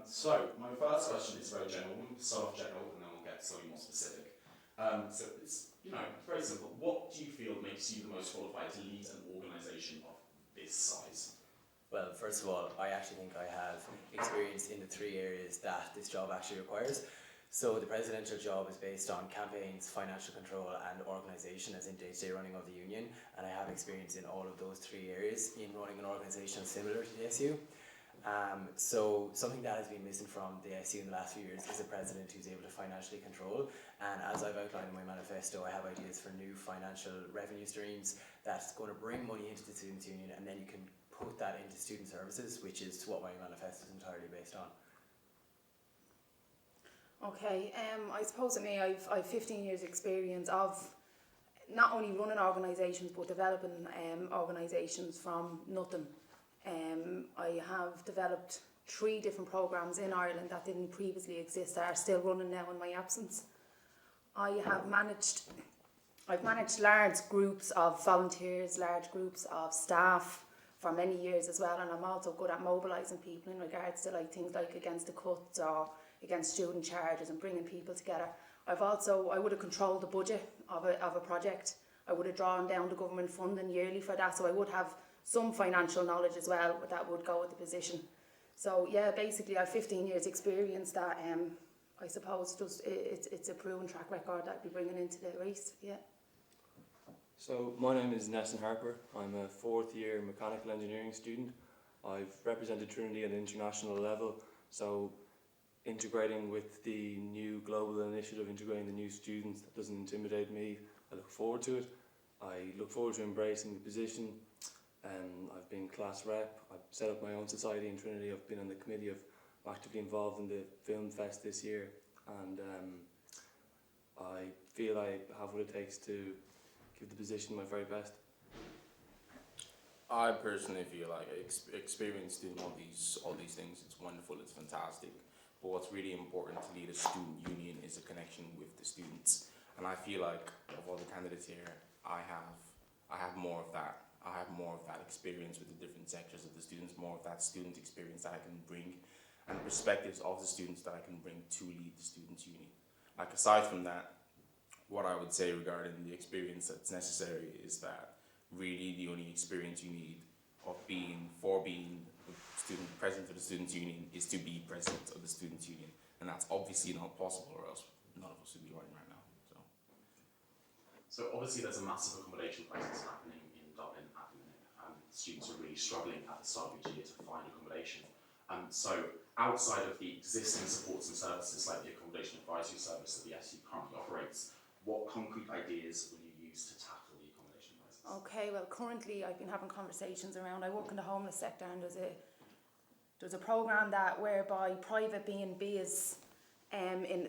So my first question is very general. We'll start off general and then we'll get slightly more specific. So it's very simple. What do you feel makes you the most qualified to lead an organisation of this size? Well, first of all, I actually think I have experience in the three areas that this job actually requires. So the presidential job is based on campaigns, financial control and organisation, as in day-to-day running of the union, and I have experience in all of those three areas in running an organisation similar to the SU. So something that has been missing from the SU in the last few years is a president who's able to financially control, and as I've outlined in my manifesto, I have ideas for new financial revenue streams that's going to bring money into the Students' Union, and then you can put that into student services, which is what my manifesto is entirely based on. Okay, I suppose at me, I've 15 years experience of not only running organisations but developing organisations from nothing. I have developed 3 different programmes in Ireland that didn't previously exist, that are still running now in my absence. I've managed large groups of volunteers, large groups of staff for many years as well, and I'm also good at mobilising people in regards to things like against the cuts or against student charges and bringing people together. I would have controlled the budget of a project. I would have drawn down the government funding yearly for that, so I would have some financial knowledge as well that would go with the position. So yeah, basically I have 15 years experience that I suppose it's a proven track record that I'd be bringing into the race, yeah. So my name is Nessan Harpur. I'm a 4th year mechanical engineering student. I've represented Trinity at an international level, so integrating with the new global initiative, integrating the new students, that doesn't intimidate me. I look forward to it. I look forward to embracing the position. I've been class rep, I've set up my own society in Trinity, I've been on the committee, I'm actively involved in the film fest this year, and I feel I have what it takes to give the position my very best. I personally feel like experience doing all these things, it's wonderful, it's fantastic. But what's really important to lead a student union is a connection with the students. And I feel like of all the candidates here, I have more of that. I have more of that experience with the different sectors of the students, more of that student experience that I can bring, and the perspectives of the students that I can bring to lead the Students' Union. Like aside from that, what I would say regarding the experience that's necessary is that really the only experience you need of being the president of the Students' Union is to be president of the Students' Union, and that's obviously not possible, or else none of us would be running right now. So obviously there's a massive accommodation crisis happening in Dublin at the minute. Students are really struggling at the start of each year to find accommodation. So outside of the existing supports and services like the accommodation advisory service that the SU currently operates, what concrete ideas will you use to tackle the accommodation crisis? Okay, well currently I've been having conversations around, I work in the homeless sector, and there's a programme whereby private B&Bs,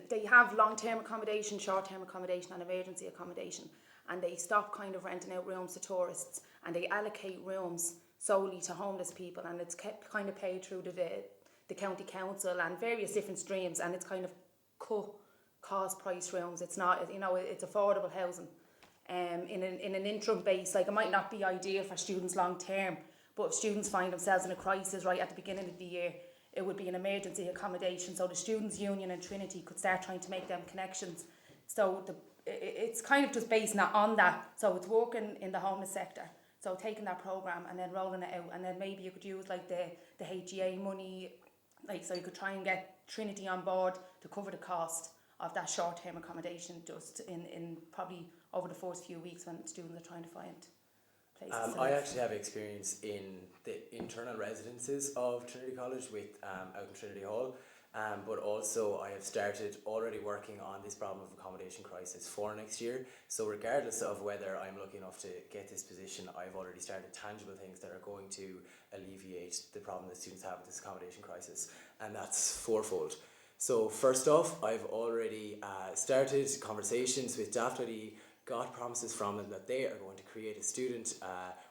they have long-term accommodation, short-term accommodation and emergency accommodation, and they stop kind of renting out rooms to tourists, and they allocate rooms solely to homeless people, and it's kept kind of paid through the county council and various different streams, and it's kind of cost price rooms. It's not, it's affordable housing in an interim base. Like, it might not be ideal for students long term, but if students find themselves in a crisis right at the beginning of the year, it would be an emergency accommodation, so the Students' Union and Trinity could start trying to make them connections. So it's kind of just based on that. So it's working in the homeless sector, so taking that programme and then rolling it out, and then maybe you could use like the HGA money, like, so you could try and get Trinity on board to cover the cost of that short-term accommodation just in probably over the first few weeks when students are trying to find places. I actually have experience in the internal residences of Trinity College out in Trinity Hall, but also I have started already working on this problem of accommodation crisis for next year. So regardless of whether I'm lucky enough to get this position, I've already started tangible things that are going to alleviate the problem that students have with this accommodation crisis, and that's fourfold. So first off, I've already started conversations with Daft.ie, got promises from them that they are going to create a student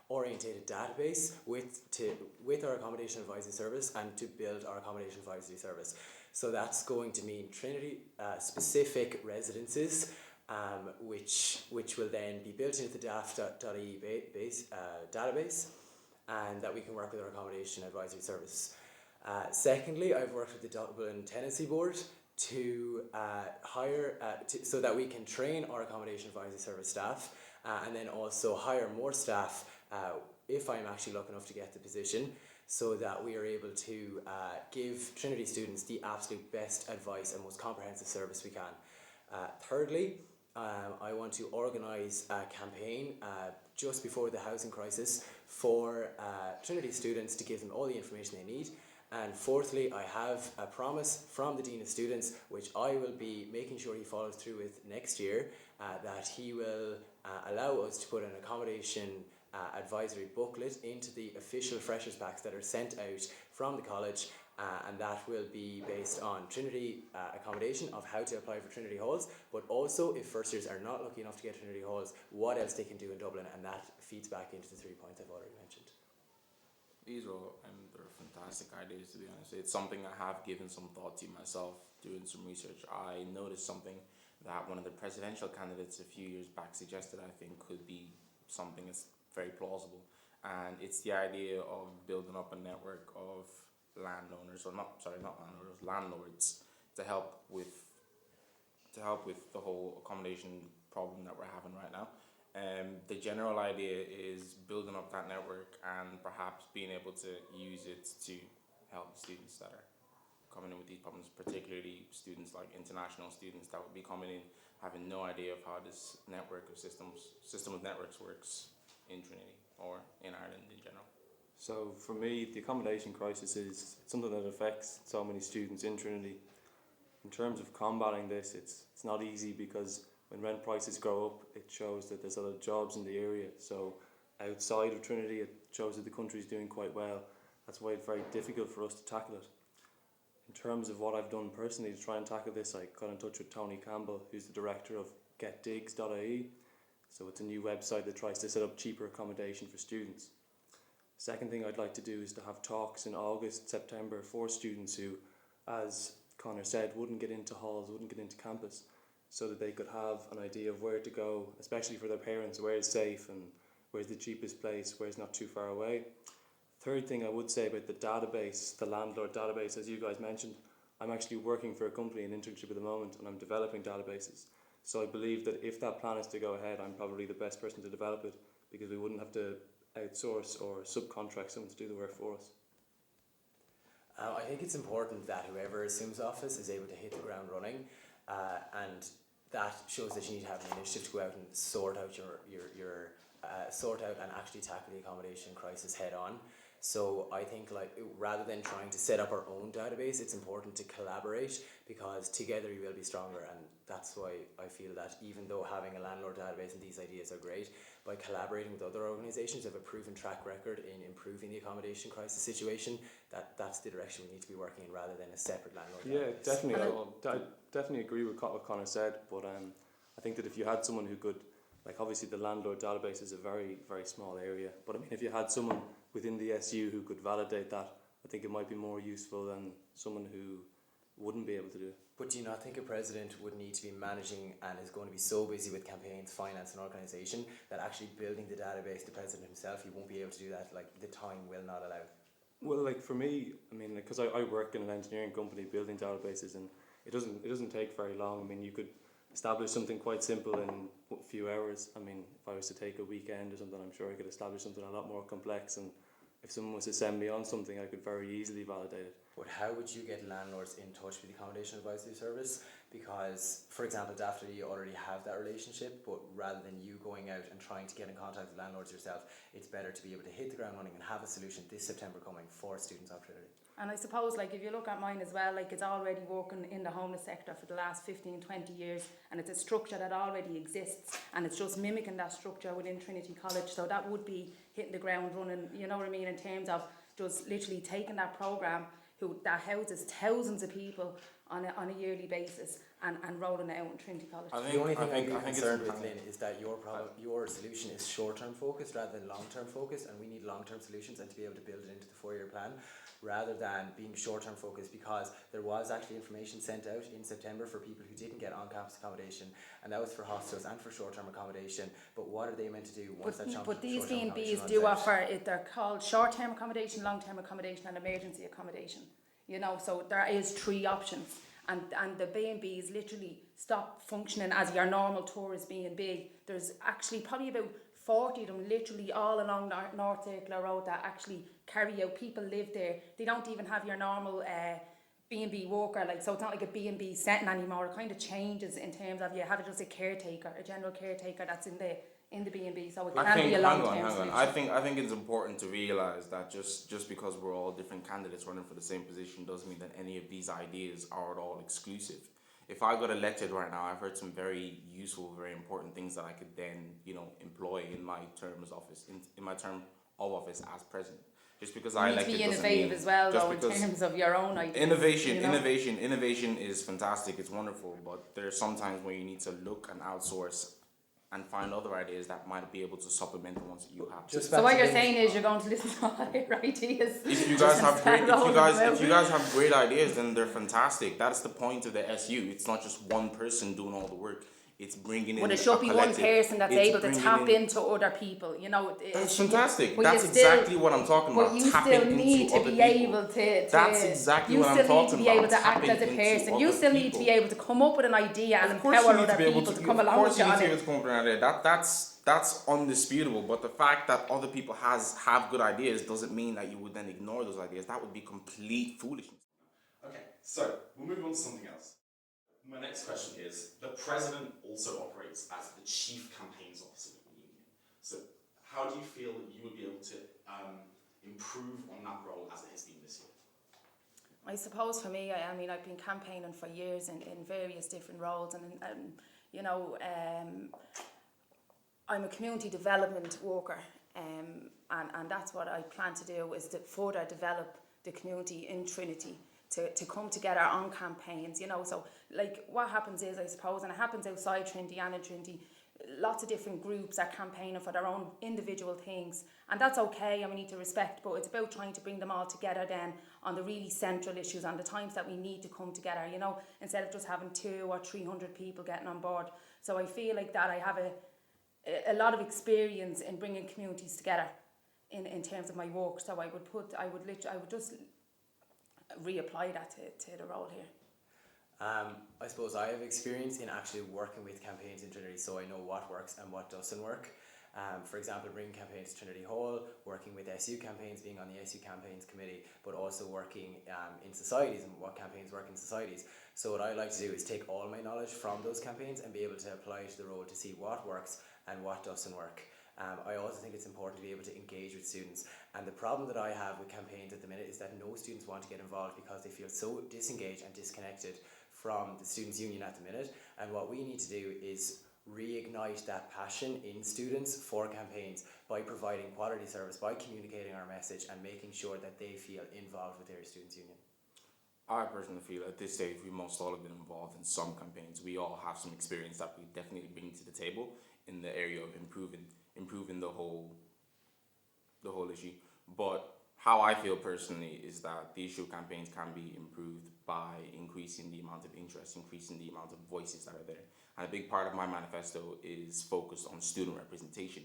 orientated database with our accommodation advisory service, and to build our accommodation advisory service. So that's going to mean Trinity specific residences, which will then be built into the Daft.ie database, and that we can work with our accommodation advisory service. Secondly, I've worked with the Dublin Tenancy Board to hire, so that we can train our accommodation advisory service staff, and then also hire more staff if I'm actually lucky enough to get the position, so that we are able to give Trinity students the absolute best advice and most comprehensive service we can. Thirdly, I want to organise a campaign just before the housing crisis for Trinity students to give them all the information they need. And fourthly, I have a promise from the Dean of Students, which I will be making sure he follows through with next year, that he will allow us to put an accommodation advisory booklet into the official freshers packs that are sent out from the college, and that will be based on Trinity accommodation, of how to apply for Trinity halls, but also if first years are not lucky enough to get Trinity halls, what else they can do in Dublin, and that feeds back into the 3 points I've already mentioned. These are all, they're fantastic ideas, to be honest. It's something I have given some thought to myself doing some research. I noticed something that one of the presidential candidates a few years back suggested, I think could be something that's very plausible. And it's the idea of building up a network of landowners, or landlords, to help with the whole accommodation problem that we're having right now. The general idea is building up that network and perhaps being able to use it to help students that are coming in with these problems, particularly students like international students that would be coming in having no idea of how this network of system of networks works in Trinity or in Ireland in general. So for me, the accommodation crisis is something that affects so many students in Trinity. In terms of combating this, it's not easy, because when rent prices go up, it shows that there's a lot of jobs in the area. So outside of Trinity, it shows that the country is doing quite well. That's why it's very difficult for us to tackle it. In terms of what I've done personally to try and tackle this, I got in touch with Tony Campbell, who's the director of getdigs.ie. So it's a new website that tries to set up cheaper accommodation for students. Second thing I'd like to do is to have talks in August, September for students who, as Conor said, wouldn't get into halls, wouldn't get into campus, so that they could have an idea of where to go, especially for their parents, where is safe and where's the cheapest place, where's not too far away. Third thing I would say about the database, the landlord database, as you guys mentioned, I'm actually working for a company in internship at the moment, and I'm developing databases. So I believe that if that plan is to go ahead, I'm probably the best person to develop it, because we wouldn't have to outsource or subcontract someone to do the work for us. I think it's important that whoever assumes office is able to hit the ground running, and that shows that you need to have an initiative to go out and sort out sort out and actually tackle the accommodation crisis head on. So I think, like, rather than trying to set up our own database, it's important to collaborate, because together you will be stronger. And that's why I feel that even though having a landlord database and these ideas are great, by collaborating with other organisations who have a proven track record in improving the accommodation crisis situation, that's the direction we need to be working in, rather than a separate landlord database. Definitely. I definitely agree with what Conor said, but I think that if you had someone who could, like, obviously the landlord database is a very, very small area, but I mean, if you had someone within the SU who could validate that, I think it might be more useful than someone who wouldn't be able to do it. But do you not think a president would need to be managing and is going to be so busy with campaigns, finance and organisation that actually building the database, the president himself, he won't be able to do that, like, the time will not allow? Well, like, for me, I mean, because I work in an engineering company building databases, and it doesn't take very long. I mean, you could establish something quite simple in a few hours. I mean, if I was to take a weekend or something, I'm sure I could establish something a lot more complex, and if someone was to send me on something, I could very easily validate it. But how would you get landlords in touch with the accommodation advisory service? Because, for example, Daphne, you already have that relationship, but rather than you going out and trying to get in contact with landlords yourself, it's better to be able to hit the ground running and have a solution this September coming for students of Trinity. And I suppose, like, if you look at mine as well, like, it's already working in the homeless sector for the last 15, 20 years, and it's a structure that already exists, and it's just mimicking that structure within Trinity College. So that would be hitting the ground running, you know what I mean, in terms of just literally taking that programme that houses thousands of people on a yearly basis and rolling it out in Trinity College. The only thing I'm concerned with, Lynn, is that your solution is short-term focused rather than long-term focused, and we need long-term solutions, and to be able to build it into the 4-year plan, rather than being short-term focused, because there was actually information sent out in September for people who didn't get on-campus accommodation, and that was for hostels and for short-term accommodation. But what are they meant to do once that But these short-term B&Bs accommodation do runs out? offer, they're called short-term accommodation, long-term accommodation and emergency accommodation. you know, so there is 3 options. And the B&Bs literally stop functioning as your normal tourist B&B. There's actually probably about 40 of them literally all along North Circular Road that actually carry out. People live there. They don't even have your normal B&B worker, like, so it's not like a B&B setting anymore. It kind of changes in terms of you have just a caretaker, a general caretaker that's in the B&B, so it can be a long-term solution. I think it's important to realise that just because we're all different candidates running for the same position doesn't mean that any of these ideas are at all exclusive. If I got elected right now, I've heard some very useful, very important things that I could then, employ in my term of office as president. Just because I elected doesn't mean doesn't mean... innovative as well, though, in terms of your own ideas. Innovation is fantastic, it's wonderful, but there's sometimes when you need to look and outsource and find other ideas that might be able to supplement the ones that you have. So what you're saying is you're going to listen to all their ideas. If you guys have great ideas, then they're fantastic. That's the point of the SU. It's not just one person doing all the work. It's bringing in. But it should be one person that's able to tap into other people. That's fantastic. That's exactly what I'm talking about. But you still need to be able to. That's exactly what I'm talking about. You still need to be able to act as a person. You still need to be able to come up with an idea and empower other people to come along with you on it. That's undisputable. But the fact that other people have good ideas doesn't mean that you would then ignore those ideas. That would be complete foolishness. Okay, so we'll move on to something else. My next question is, the president also operates as the chief campaigns officer of the union. So how do you feel that you would be able to improve on that role as it has been this year? I suppose for me, I've been campaigning for years in various different roles, and I'm a community development worker, and that's what I plan to do, is to further develop the community in Trinity to come together on campaigns, so like what happens is, I suppose, and it happens outside Trinity and in Trinity, lots of different groups are campaigning for their own individual things, and that's okay, and we need to respect, but it's about trying to bring them all together then on the really central issues, on the times that we need to come together, instead of just having 200 or 300 people getting on board. So I feel like that I have a lot of experience in bringing communities together in terms of my work, so I would just reapply that to the role here. I suppose I have experience in actually working with campaigns in Trinity, so I know what works and what doesn't work. For example, bringing campaigns to Trinity Hall, working with SU campaigns, being on the SU campaigns committee, but also working in societies and what campaigns work in societies. So what I like to do is take all my knowledge from those campaigns and be able to apply to the role to see what works and what doesn't work. I also think it's important to be able to engage with students, and the problem that I have with campaigns at the minute is that no students want to get involved because they feel so disengaged and disconnected from the Students' Union at the minute, and what we need to do is reignite that passion in students for campaigns by providing quality service, by communicating our message and making sure that they feel involved with their Students' Union. I personally feel at this stage we must all have been involved in some campaigns. We all have some experience that we definitely bring to the table in the area of improving the whole issue. But how I feel personally is that the issue of campaigns can be improved by increasing the amount of interest, increasing the amount of voices that are there. And a big part of my manifesto is focused on student representation.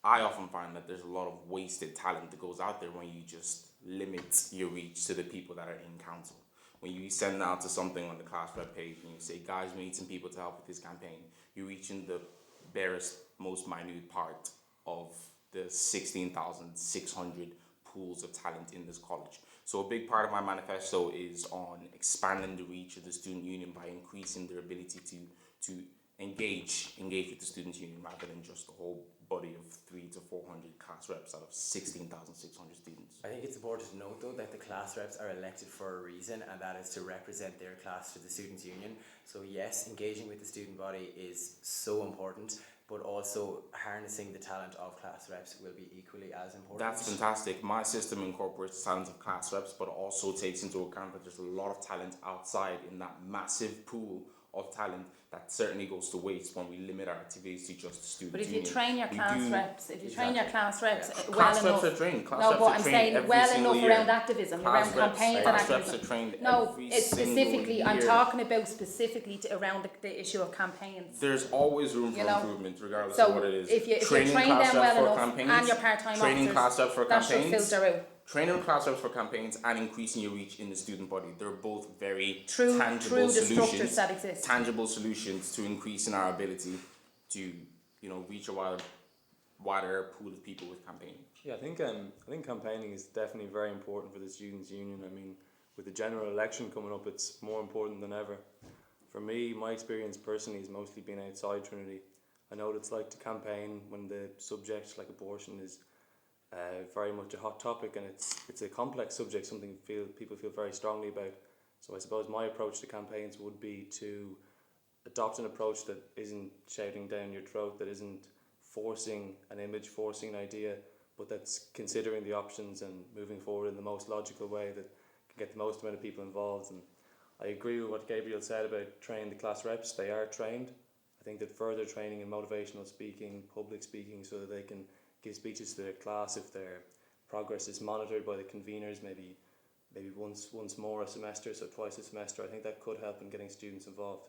I often find that there's a lot of wasted talent that goes out there when you just limit your reach to the people that are in council. When you send out to something on the class rep page and you say, guys, we need some people to help with this campaign, you're reaching the barest, most minute part of the 16,600 pools of talent in this college. So a big part of my manifesto is on expanding the reach of the student union by increasing their ability to engage with the student union rather than just the whole body of 300 to 400 class reps out of 16,600 students. I think it's important to note though that the class reps are elected for a reason, and that is to represent their class to the Students' Union. So yes, engaging with the student body is so important, but also harnessing the talent of class reps will be equally as important. That's fantastic. My system incorporates the talent of class reps, but also takes into account that there's a lot of talent outside in that massive pool of talent that certainly goes to waste when we limit our activities to just the student But if you union. train your We class do- reps, if you train Exactly. your class reps Yeah. well Class enough. reps are trained. Class No, reps but are I'm trained saying every well single enough year. around activism, Class around reps- campaigns and class reps activism. are trained No, every it's specifically, single I'm year. talking about specifically around the issue of campaigns. There's always room for You know, improvement, regardless So of what it is. if you Training train class them reps well for enough campaigns, and your part-time training officers, class reps for that should campaigns, filter out. training class reps for campaigns, and increasing your reach in the student body. They're both very Through tangible the structures solutions. that exist. Tangible solutions to increasing our ability to, reach a wider pool of people with campaigning. Yeah, I think campaigning is definitely very important for the Students' Union. I mean, with the general election coming up, it's more important than ever. For me, my experience personally has mostly been outside Trinity. I know what it's like to campaign when the subject, like abortion, is very much a hot topic, and it's a complex subject, something people feel very strongly about. So I suppose my approach to campaigns would be to adopt an approach that isn't shouting down your throat, that isn't forcing an image, forcing an idea, but that's considering the options and moving forward in the most logical way that can get the most amount of people involved. And I agree with what Gabriel said about training the class reps. They are trained. I think that further training in motivational speaking, public speaking, so that they can give speeches to their class, if their progress is monitored by the conveners, maybe once more a semester, so twice a semester, I think that could help in getting students involved.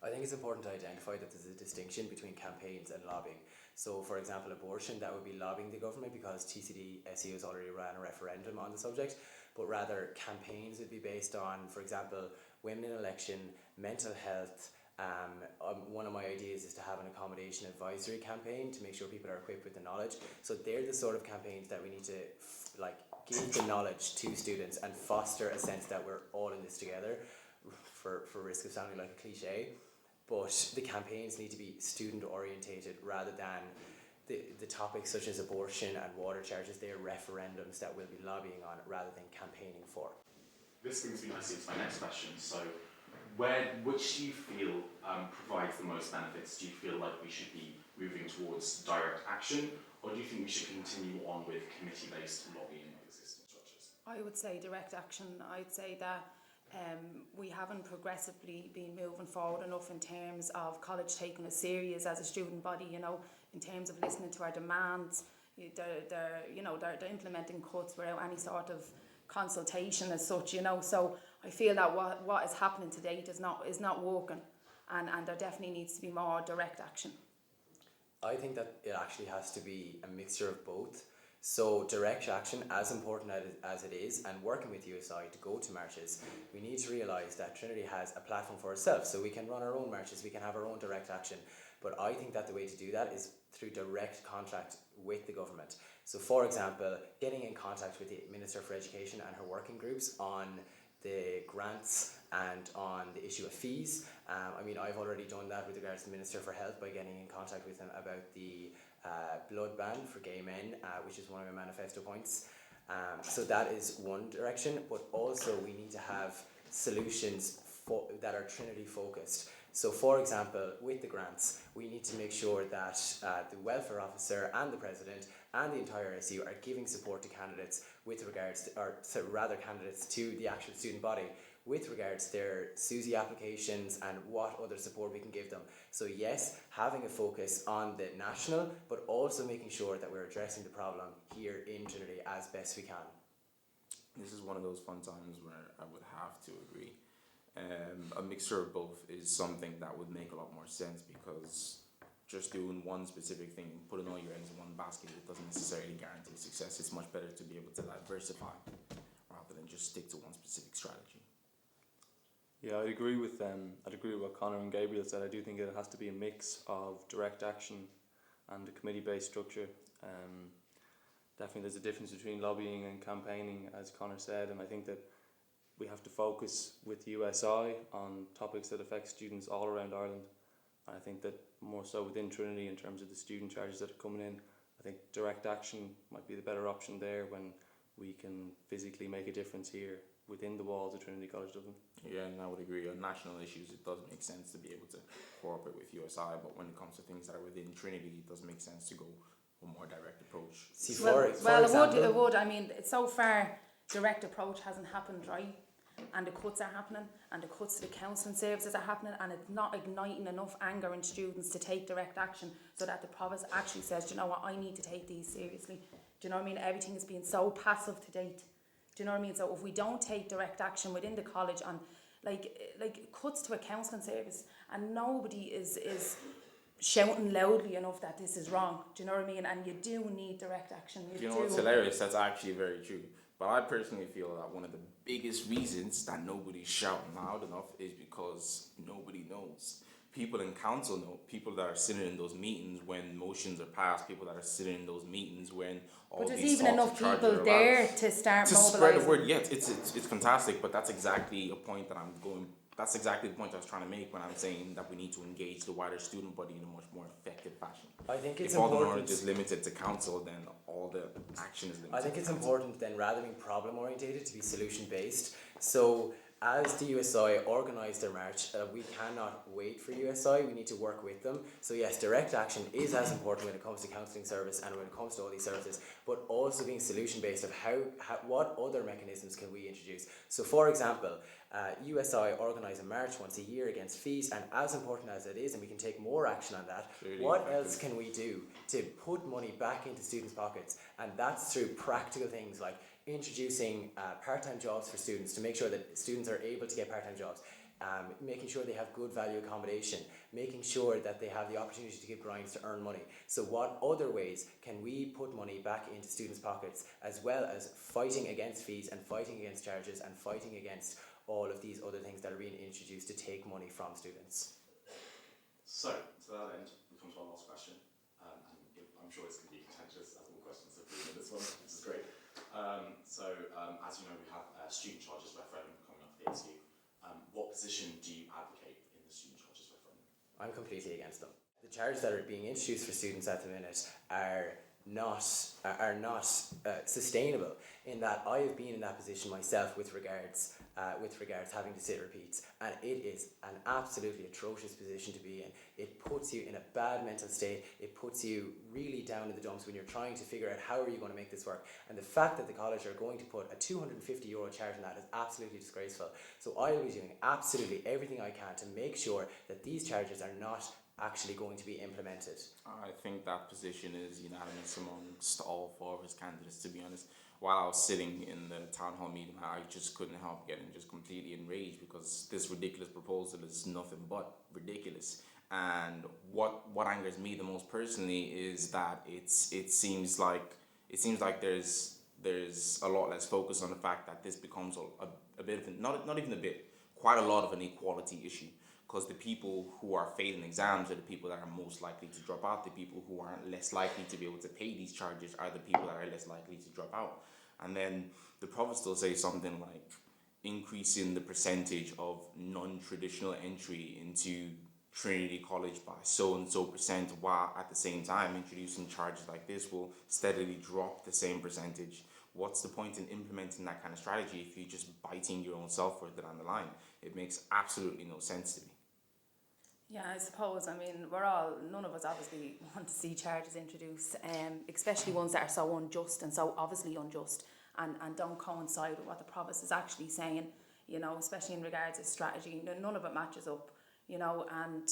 I think it's important to identify that there's a distinction between campaigns and lobbying. So, for example, abortion, that would be lobbying the government because TCD SE has already ran a referendum on the subject, but rather campaigns would be based on, for example, women in election, mental health. One of my ideas is to have an accommodation advisory campaign to make sure people are equipped with the knowledge. So they're the sort of campaigns that we need to give the knowledge to students and foster a sense that we're all in this together, for risk of sounding like a cliche. But the campaigns need to be student orientated rather than the topics such as abortion and water charges. They're referendums that we'll be lobbying on rather than campaigning for. This brings me nicely to my next question. So, which do you feel provides the most benefits? Do you feel like we should be moving towards direct action, or do you think we should continue on with committee-based lobbying of existing structures? I would say direct action. I'd say that we haven't progressively been moving forward enough in terms of college taking us serious as a student body, in terms of listening to our demands. They're implementing cuts without any sort of consultation as such, so I feel that what is happening to date is not working, and there definitely needs to be more direct action. I think that it actually has to be a mixture of both. So direct action, as important as it is, and working with USI to go to marches, we need to realise that Trinity has a platform for itself, so we can run our own marches, we can have our own direct action. But I think that the way to do that is through direct contact with the government. So for example, getting in contact with the Minister for Education and her working groups on the grants and on the issue of fees. I've already done that with regards to the Minister for Health by getting in contact with him about the blood ban for gay men, which is one of my manifesto points. So that is one direction, but also we need to have solutions that are Trinity focused. So for example, with the grants, we need to make sure that the welfare officer and the president and the entire SU are giving support to candidates with regards to, candidates to the actual student body with regards to their SUSI applications and what other support we can give them. So yes, having a focus on the national, but also making sure that we're addressing the problem here in Trinity as best we can. This is one of those fun times where I would have to agree. A mixture of both is something that would make a lot more sense, because just doing one specific thing, putting all your eggs in one basket, it doesn't necessarily guarantee success. It's much better to be able to diversify rather than just stick to one specific strategy. Yeah, I'd agree with what Conor and Gabriel said. I do think it has to be a mix of direct action and a committee-based structure. Definitely there's a difference between lobbying and campaigning, as Conor said, and I think that we have to focus with USI on topics that affect students all around Ireland. And I think that more so within Trinity, in terms of the student charges that are coming in, I think direct action might be the better option there when we can physically make a difference here within the walls of Trinity College Dublin. Yeah, and I would agree. On national issues, it does make sense to be able to cooperate with USI, but when it comes to things that are within Trinity, it does make sense to go a more direct approach. It would. I mean, so far direct approach hasn't happened, right? and the cuts are happening, and the cuts to the counselling services are happening, and it's not igniting enough anger in students to take direct action so that the province actually says, do you know what, I need to take these seriously. Do you know what I mean? Everything has been so passive to date. Do you know what I mean? So if we don't take direct action within the college on like cuts to a counselling service, and nobody is shouting loudly enough that this is wrong, do you know what I mean? And you do need direct action. You know what's hilarious? That's actually very true. But I personally feel that one of the biggest reasons that nobody's shouting loud enough is because nobody knows. People in council know, people that are sitting in those meetings when motions are passed, people that are sitting in those meetings when all but these there's even enough charges people are there allowed. to start To mobilising. spread the word. Yes, it's fantastic, but that's exactly a point that I'm going. That's exactly the point I was trying to make when I'm saying that we need to engage the wider student body in a much more effective fashion. I think it's if all important. the knowledge is limited to council, then all the action is limited. I think to it's council. important then, rather than being problem orientated, to be solution based. So as the USI organise their march, we cannot wait for USI, we need to work with them. So yes, direct action is as important when it comes to counselling service and when it comes to all these services, but also being solution based of how what other mechanisms can we introduce. So for example, USI organise a march once a year against fees, and as important as it is, and we can take more action on that, Really what effective. else can we do to put money back into students' pockets? And that's through practical things like introducing part-time jobs for students to make sure that students are able to get part-time jobs, making sure they have good value accommodation, making sure that they have the opportunity to give grinds to earn money. So what other ways can we put money back into students' pockets, as well as fighting against fees and fighting against charges and fighting against all of these other things that are being introduced to take money from students? So, to that end, we come to our last question, and I'm sure it's going to be contentious, as all questions have been in this one, which is great. As you know, we have student charges referendum coming up for the ASU. What position do you advocate in the student charges referendum? I'm completely against them. The charges that are being introduced for students at the minute are not sustainable, in that I have been in that position myself with regards having to sit repeats, and it is an absolutely atrocious position to be in. It puts you in a bad mental state, it puts you really down in the dumps when you're trying to figure out how are you going to make this work, and the fact that the college are going to put a €250 charge on that is absolutely disgraceful. So I will be doing absolutely everything I can to make sure that these charges are not actually going to be implemented. I think that position is unanimous amongst all four of his candidates, to be honest. While I was sitting in the town hall meeting, I just couldn't help getting just completely enraged, because this ridiculous proposal is nothing but ridiculous. And what angers me the most personally is that it seems like there's a lot less focus on the fact that this becomes a bit of not even a bit, quite a lot of an equality issue. Because the people who are failing exams are the people that are most likely to drop out. The people who are less likely to be able to pay these charges are the people that are less likely to drop out. And then the province will say something like increasing the percentage of non-traditional entry into Trinity College by so and so percent, while at the same time introducing charges like this will steadily drop the same percentage. What's the point in implementing that kind of strategy if you're just biting your own self further down the line? It makes absolutely no sense to me. Yeah, I suppose, none of us obviously want to see charges introduced, especially ones that are so unjust and so obviously unjust and don't coincide with what the province is actually saying, especially in regards to strategy. None of it matches up, and,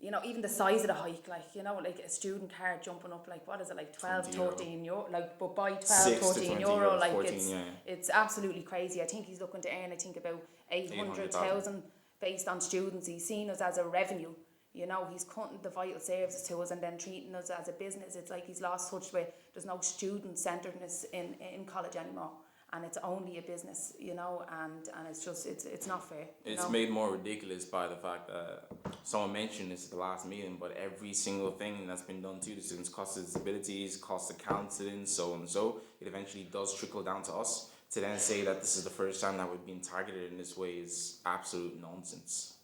even the size of the hike, like a student card jumping up, like, what is it, like 12, 13 euro, like, but by 12, 14 euro, like, 14, it's absolutely crazy. I think he's looking to earn, about 800,000 based on students. He's seen us as a revenue, he's cutting the vital services to us and then treating us as a business. It's like he's lost touch with, there's no student-centeredness in college anymore, and it's only a business, and it's just, it's not fair. It's made more ridiculous by the fact that someone mentioned this at the last meeting, but every single thing that's been done to the students, cost of disabilities, cost of counselling, so on and so, it eventually does trickle down to us. To then say that this is the first time that we've been targeted in this way is absolute nonsense.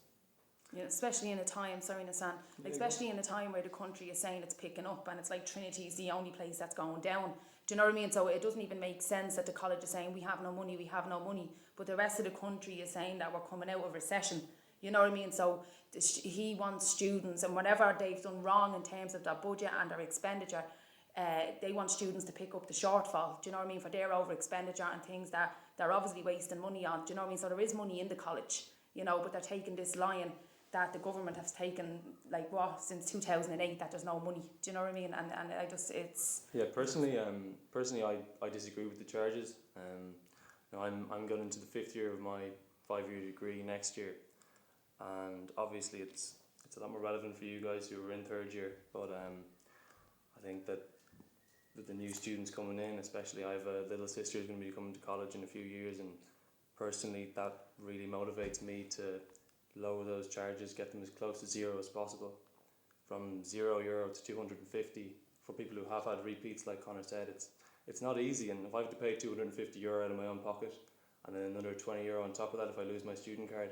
Especially in a time, Nessan, especially in a time where the country is saying it's picking up, and it's like Trinity is the only place that's going down. Do you know what I mean? So it doesn't even make sense that the college is saying we have no money, but the rest of the country is saying that we're coming out of recession. You know what I mean? So he wants students, and whatever they've done wrong in terms of their budget and their expenditure, they want students to pick up the shortfall, do you know what I mean, for their over expenditure and things that they're obviously wasting money on, do you know what I mean? So there is money in the college, you know, but they're taking this line that the government has taken, like what, since 2008, that there's no money, do you know what I mean? And I just, it's... Yeah, personally, I disagree with the charges. Now I'm going into the 5th year of my 5-year degree next year, and obviously it's a lot more relevant for you guys who are in 3rd year, but I think that with the new students coming in, especially I have a little sister who's going to be coming to college in a few years, and personally that really motivates me to lower those charges, get them as close to zero as possible, from €0 to 250 for people who have had repeats. Like Conor said, it's not easy, and if I have to pay €250 out of my own pocket and then another €20 on top of that if I lose my student card,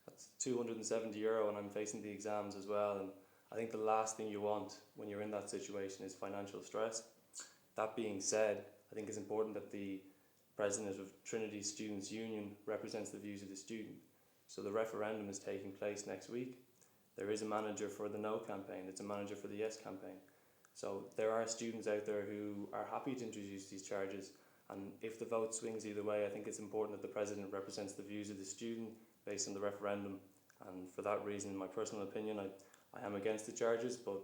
that's €270, and I'm facing the exams as well. And I think the last thing you want when you're in that situation is financial stress. That being said, I think it's important that the president of Trinity Students' Union represents the views of the student. So the referendum is taking place next week. There is a manager for the No campaign, there's a manager for the Yes campaign. So there are students out there who are happy to introduce these charges, and if the vote swings either way, I think it's important that the president represents the views of the student based on the referendum. And for that reason, in my personal opinion, I am against the charges, but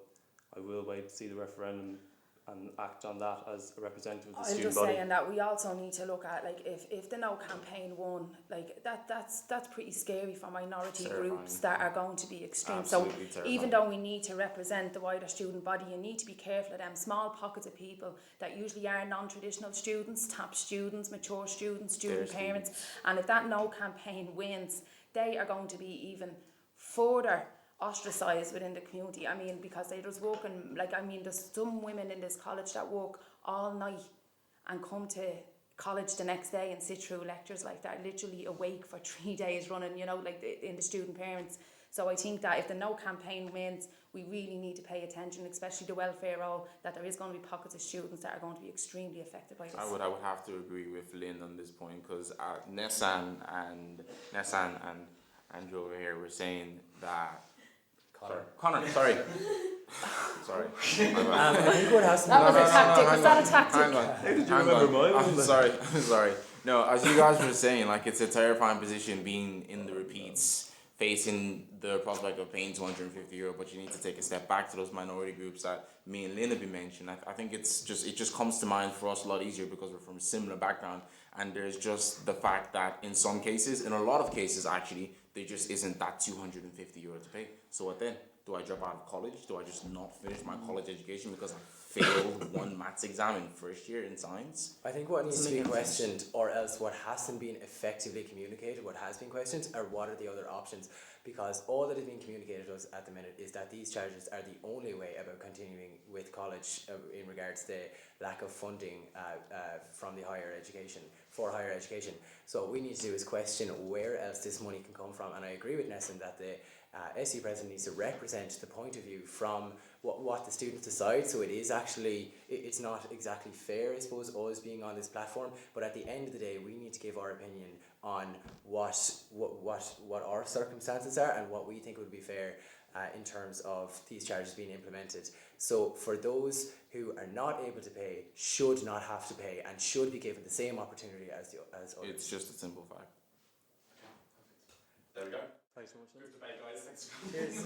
I will wait to see the referendum and act on that as a representative of the I'm student just body. saying that we also need to look at, like, if the No campaign won, like that's pretty scary for minority Terrifying. groups that are going to be extreme. Absolutely So terrifying. even though we need to represent the wider student body, you need to be careful of them small pockets of people that usually are non-traditional students, TAP students, mature students, student Their parents. And if that No campaign wins, they are going to be even further ostracised within the community. I mean, because they just work, and like, I mean, there's some women in this college that work all night and come to college the next day and sit through lectures like that, literally awake for 3 days running, you know, like in the student parents. So I think that if the No campaign wins, we really need to pay attention, especially the welfare role, that there is going to be pockets of students that are going to be extremely affected by this. I would have to agree with Lynn on this point, because Nessan and Andrew over here were saying that. Conor, sorry. Sorry. I think what has to That was be a tactic. Was that a tactic? Hang on. I'm sorry. I'm sorry. No, as you guys were saying, like, it's a terrifying position being in the repeats, facing the prospect of paying €250, but you need to take a step back to those minority groups that me and Lynn have been mentioning. I think it just comes to mind for us a lot easier because we're from a similar background, and there's just the fact that in some cases, in a lot of cases actually, there just isn't that €250 to pay. So what then? Do I drop out of college? Do I just not finish my college education because I failed one maths exam in 1st year in science? I think what needs to be questioned, or else what hasn't been effectively communicated, what has been questioned, are what are the other options. Because all that is being communicated to us at the minute is that these charges are the only way about continuing with college in regards to the lack of funding from the higher education, for higher education. So what we need to do is question where else this money can come from. And I agree with Nessan that the SU president needs to represent the point of view from what the students decide. So it is actually, it's not exactly fair, I suppose, always being on this platform, but at the end of the day we need to give our opinion on what our circumstances are and what we think would be fair in terms of these charges being implemented. So for those who are not able to pay, should not have to pay and should be given the same opportunity as others. It's just a simple fact. There we go. Thanks so much. Good debate, guys. Thanks. Cheers.